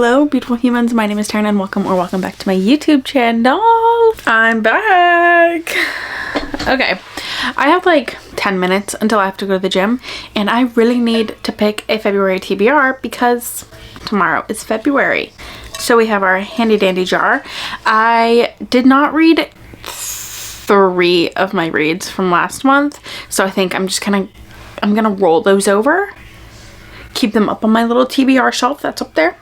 Hello beautiful humans, my name is Taryn and welcome back to my YouTube channel. I'm back. Okay, I have like 10 minutes until I have to go to the gym and I really need to pick a February TBR because tomorrow is February. So we have our handy dandy jar. I did not read 3 of my reads from last month, so I think I'm gonna roll those over, keep them up on my little TBR shelf that's up there,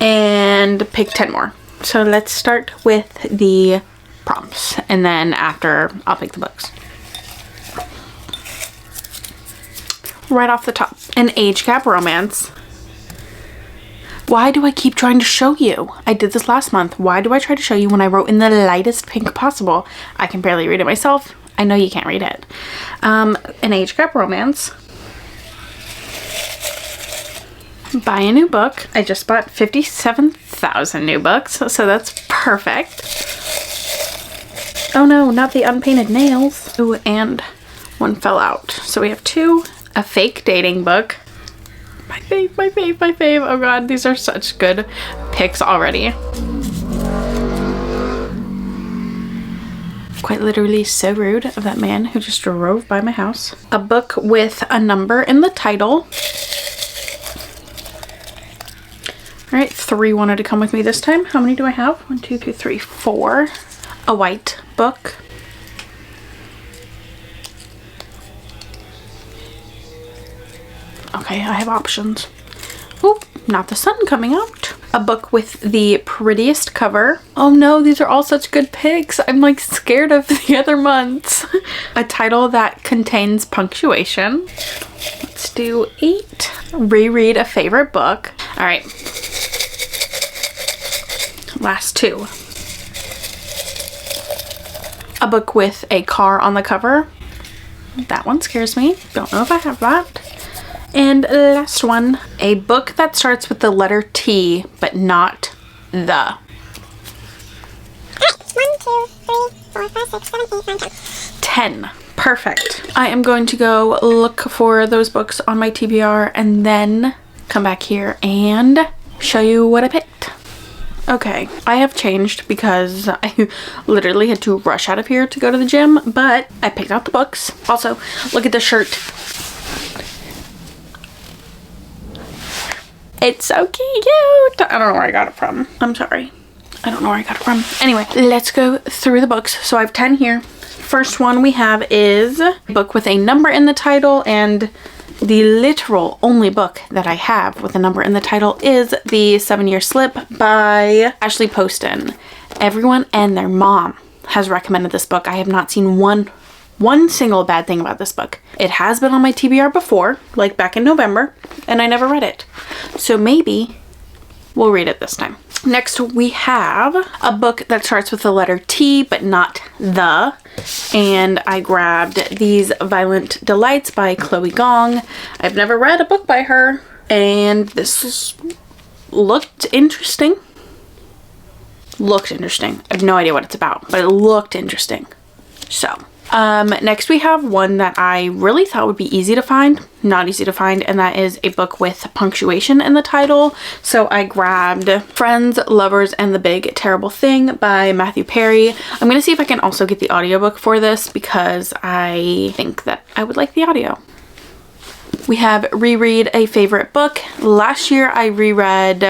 and pick 10 more. So let's start with the prompts and then after I'll pick the books. Right off the top, an age gap romance. Why do I keep trying to show you? I did this last month. Why do I try to show you when I wrote in the lightest pink possible? I can barely read it myself. I know you can't read it. An age gap romance. Buy a new book. I just bought 57,000 new books, so that's perfect. Oh no, not the unpainted nails. Ooh, and one fell out. So we have 2. A fake dating book. My fave, my fave, my fave. Oh god, these are such good picks already. Quite literally so rude of that man who just drove by my house. A book with a number in the title. Alright, 3 wanted to come with me this time. How many do I have? 1, 2, 3, 4. A white book. Okay, I have options. Oop, not the sun coming out. A book with the prettiest cover. Oh no, these are all such good picks. I'm like scared of the other months. A title that contains punctuation. Let's do 8. Reread a favorite book. All right. Last 2. A book with a car on the cover. That one scares me. Don't know if I have that. And last one, a book that starts with the letter T, but not the. 1, 2, 3, 4, 5, 6, 7, 8, 9, 10. 10. Perfect. I am going to go look for those books on my TBR and then come back here and show you what I picked. Okay, I have changed because I literally had to rush out of here to go to the gym, but I picked out the books. Also, look at the shirt. It's so cute. I don't know where I got it from. I'm sorry. I don't know where I got it from. Anyway, let's go through the books. So I have 10 here. First one we have is a book with a number in the title, and the literal only book that I have with a number in the title is The 7-Year Slip by Ashley Poston. Everyone and their mom has recommended this book. I have not seen one single bad thing about this book. It has been on my TBR before, like back in November, and I never read it. So maybe we'll read it this time. Next, we have a book that starts with the letter T, but not the. And I grabbed These Violent Delights by Chloe Gong. I've never read a book by her, and this looked interesting. I have no idea what it's about, but it looked interesting. So, next we have one that I really thought would be easy to find, not easy to find, and that is a book with punctuation in the title. So I grabbed Friends, Lovers, and the Big Terrible Thing by Matthew Perry. I'm gonna see if I can also get the audiobook for this because I think that I would like the audio. We have Reread a Favorite Book. Last year I reread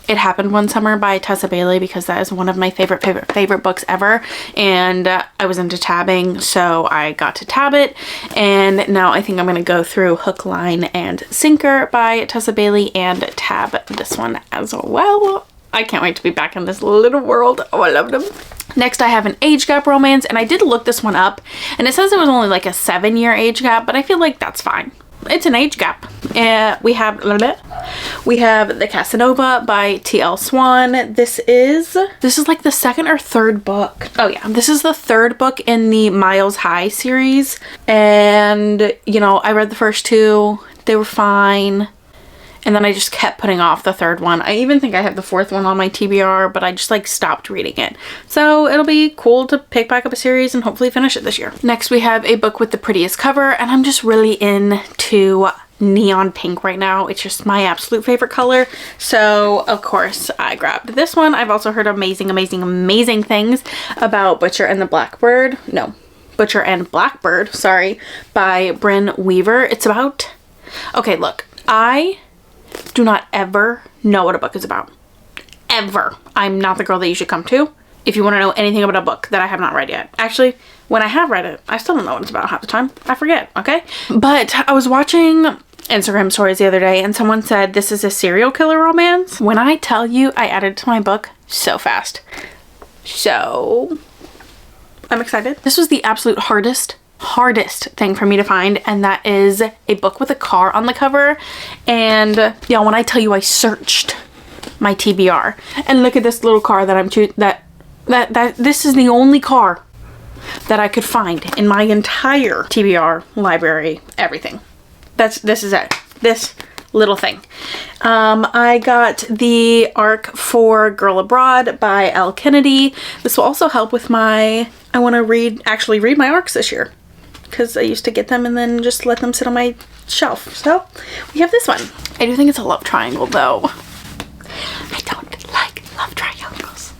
It Happened One Summer by Tessa Bailey because that is one of my favorite books ever, and I was into tabbing, so I got to tab it, and now I think I'm going to go through Hook, Line, and Sinker by Tessa Bailey and tab this one as well. I can't wait to be back in this little world. Oh, I love them. Next, I have an age gap romance, and I did look this one up, and it says it was only like a 7-year age gap, but I feel like that's fine. It's an age gap. We have The Casanova by T.L. Swan. This is like the 2nd or 3rd book. Oh yeah, this is the 3rd book in the Miles High series. And, you know, I read the first 2. They were fine. And then I just kept putting off the 3rd one. I even think I have the 4th one on my TBR, but I just like stopped reading it. So it'll be cool to pick back up a series and hopefully finish it this year. Next we have a book with the prettiest cover, and I'm just really into neon pink right now. It's just my absolute favorite color. So of course I grabbed this one. I've also heard amazing things about Butcher and Blackbird, sorry, by Bryn Weaver. It's about, okay, look, I do not ever know what a book is about. Ever. I'm not the girl that you should come to if you want to know anything about a book that I have not read yet. Actually, when I have read it, I still don't know what it's about half the time. I forget, okay? But I was watching Instagram stories the other day and someone said this is a serial killer romance. When I tell you, I added it to my book so fast. So I'm excited. This was the absolute hardest thing for me to find, and that is a book with a car on the cover. And y'all, when I tell you I searched my TBR and look at this little car that I'm this is the only car that I could find in my entire TBR library, everything. This is it. This little thing. I got the ARC for Girl Abroad by Elle Kennedy. This will also help with I want to actually read my ARCs this year, because I used to get them and then just let them sit on my shelf. So we have this one. I do think it's a love triangle though. I don't like love triangles.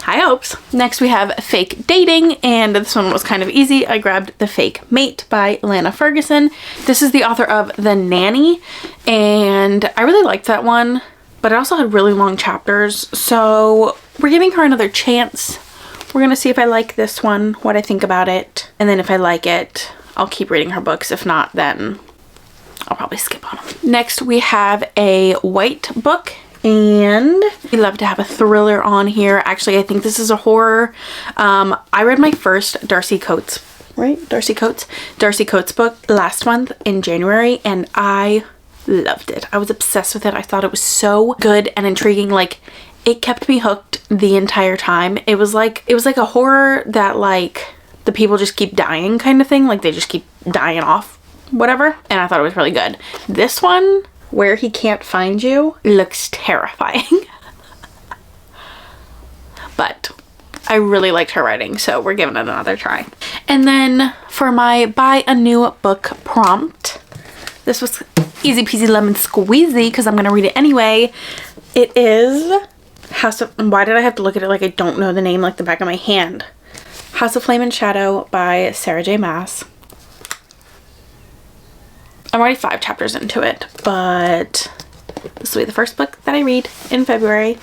High hopes. Next we have Fake Dating, and this one was kind of easy. I grabbed The Fake Mate by Lana Ferguson. This is the author of The Nanny, and I really liked that one, but it also had really long chapters, so we're giving her another chance. We're gonna see if I like this one, what I think about it, and then if I like it, I'll keep reading her books. If not, then I'll probably skip on them. Next we have a white book, and we love to have a thriller on here. Actually, I think this is a horror. I read my first Darcy Coates book last month in January, and I loved it. I was obsessed with it. I thought it was so good and intriguing. Like, it kept me hooked the entire time. It was like a horror that, like, the people just keep dying kind of thing. Like, they just keep dying off, whatever. And I thought it was really good. This one, Where He Can't Find You, looks terrifying. But I really liked her writing, so we're giving it another try. And then for my buy a new book prompt, this was easy peasy lemon squeezy because I'm gonna read it anyway. It is why did I have to look at it like I don't know the name like the back of my hand? House of Flame and Shadow by Sarah J. Maas. I'm already 5 chapters into it, but this will be the first book that I read in February.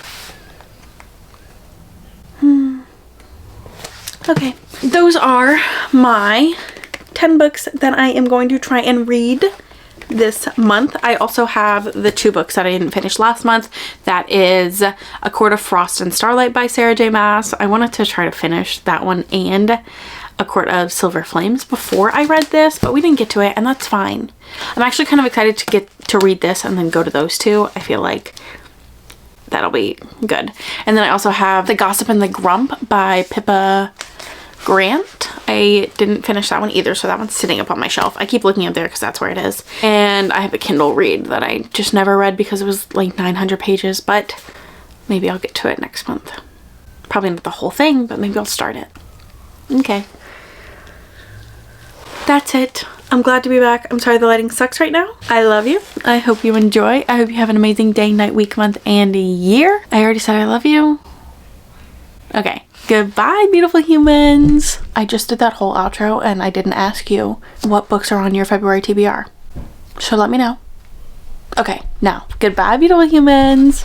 Okay, those are my 10 books that I am going to try and read this month. I also have the 2 books that I didn't finish last month. That is A Court of Frost and Starlight by Sarah J. Maas. I wanted to try to finish that one and A Court of Silver Flames before I read this, but we didn't get to it, and that's fine. I'm actually kind of excited to get to read this and then go to those 2. I feel like that'll be good. And then I also have The Gossip and the Grump by Pippa Grant. I didn't finish that one either, so that one's sitting up on my shelf. I keep looking up there because that's where it is. And I have a Kindle read that I just never read because it was like 900 pages, but maybe I'll get to it next month. Probably not the whole thing, but maybe I'll start it. Okay. That's it. I'm glad to be back. I'm sorry the lighting sucks right now. I love you. I hope you enjoy. I hope you have an amazing day, night, week, month, and year. I already said I love you. Okay. Goodbye, beautiful humans. I just did that whole outro and I didn't ask you what books are on your February TBR. So let me know. Okay, now, goodbye, beautiful humans.